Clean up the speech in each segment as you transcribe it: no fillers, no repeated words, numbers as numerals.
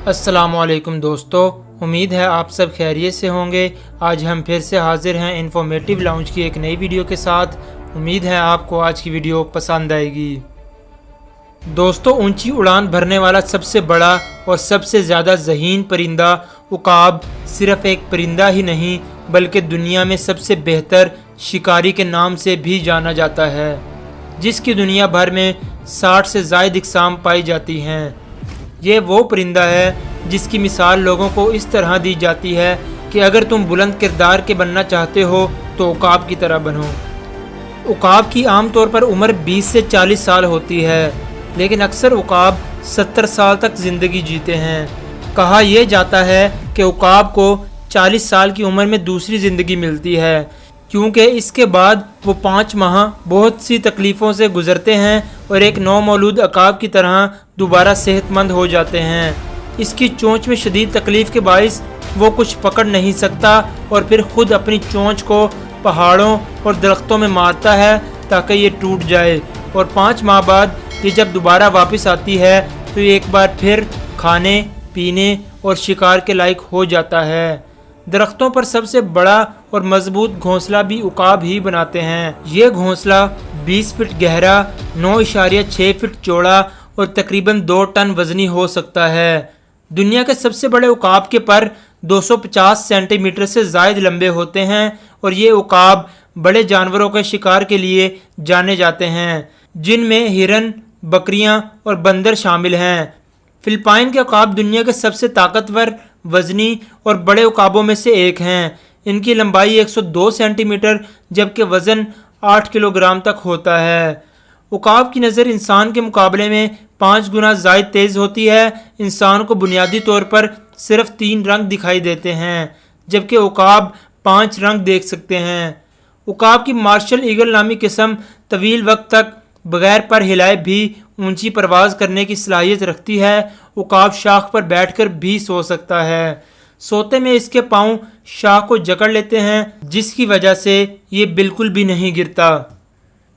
السلام علیکم دوستو، امید ہے آپ سب خیریت سے ہوں گے۔ آج ہم پھر سے حاضر ہیں انفارمیٹیو لاؤنج کی ایک نئی ویڈیو کے ساتھ۔ امید ہے آپ کو آج کی ویڈیو پسند آئے گی۔ دوستو، اونچی اڑان بھرنے والا سب سے بڑا اور سب سے زیادہ ذہین پرندہ عقاب صرف ایک پرندہ ہی نہیں بلکہ دنیا میں سب سے بہتر شکاری کے نام سے بھی جانا جاتا ہے، جس کی دنیا بھر میں 60 سے زائد اقسام پائی جاتی ہیں۔ یہ وہ پرندہ ہے جس کی مثال لوگوں کو اس طرح دی جاتی ہے کہ اگر تم بلند کردار کے بننا چاہتے ہو تو عقاب کی طرح بنو۔ عقاب کی عام طور پر عمر 20 سے 40 سال ہوتی ہے، لیکن اکثر عقاب 70 سال تک زندگی جیتے ہیں۔ کہا یہ جاتا ہے کہ عقاب کو 40 سال کی عمر میں دوسری زندگی ملتی ہے، کیونکہ اس کے بعد وہ 5 ماہ بہت سی تکلیفوں سے گزرتے ہیں اور ایک نو مولود عقاب کی طرح دوبارہ صحت مند ہو جاتے ہیں۔ اس کی چونچ میں شدید تکلیف کے باعث وہ کچھ پکڑ نہیں سکتا اور پھر خود اپنی چونچ کو پہاڑوں اور درختوں میں مارتا ہے تاکہ یہ ٹوٹ جائے، اور 5 ماہ بعد یہ جب دوبارہ واپس آتی ہے تو یہ ایک بار پھر کھانے، پینے اور شکار کے لائق ہو جاتا ہے۔ درختوں پر سب سے بڑا اور مضبوط گھونسلہ بھی عقاب ہی بناتے ہیں۔ یہ گھونسلہ 20 فٹ گہرا، 9.6 فٹ چوڑا اور تقریباً 2 ٹن وزنی ہو سکتا ہے۔ دنیا کے سب سے بڑے عقاب کے پر 250 سینٹی میٹر سے زائد لمبے ہوتے ہیں، اور یہ عقاب بڑے جانوروں کے شکار کے لیے جانے جاتے ہیں، جن میں ہرن، بکریاں اور بندر شامل ہیں۔ فلپائن کے عقاب دنیا کے سب سے طاقتور، وزنی اور بڑے عقابوں میں سے ایک ہیں۔ ان کی لمبائی 102 سینٹی میٹر جبکہ وزن 8 کلو گرام تک ہوتا ہے۔ عقاب کی نظر انسان کے مقابلے میں 5 گنا زائد تیز ہوتی ہے۔ انسان کو بنیادی طور پر صرف 3 رنگ دکھائی دیتے ہیں، جبکہ عقاب 5 رنگ دیکھ سکتے ہیں۔ عقاب کی مارشل ایگل نامی قسم طویل وقت تک بغیر پر ہلائے بھی اونچی پرواز کرنے کی صلاحیت رکھتی ہے۔ عقاب شاخ پر بیٹھ کر بھی سو سکتا ہے۔ سوتے میں اس کے پاؤں شاخ کو جکڑ لیتے ہیں، جس کی وجہ سے یہ بالکل بھی نہیں گرتا۔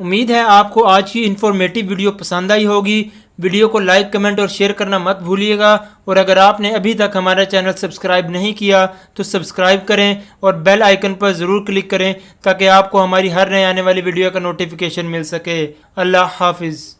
امید ہے آپ کو آج کی انفارمیٹیو ویڈیو پسند آئی ہوگی۔ ویڈیو کو لائک، کمنٹ اور شیئر کرنا مت بھولیے گا، اور اگر آپ نے ابھی تک ہمارا چینل سبسکرائب نہیں کیا تو سبسکرائب کریں اور بیل آئیکن پر ضرور کلک کریں تاکہ آپ کو ہماری ہر نئے آنے والی ویڈیو کا نوٹیفیکیشن مل سکے۔ اللہ حافظ۔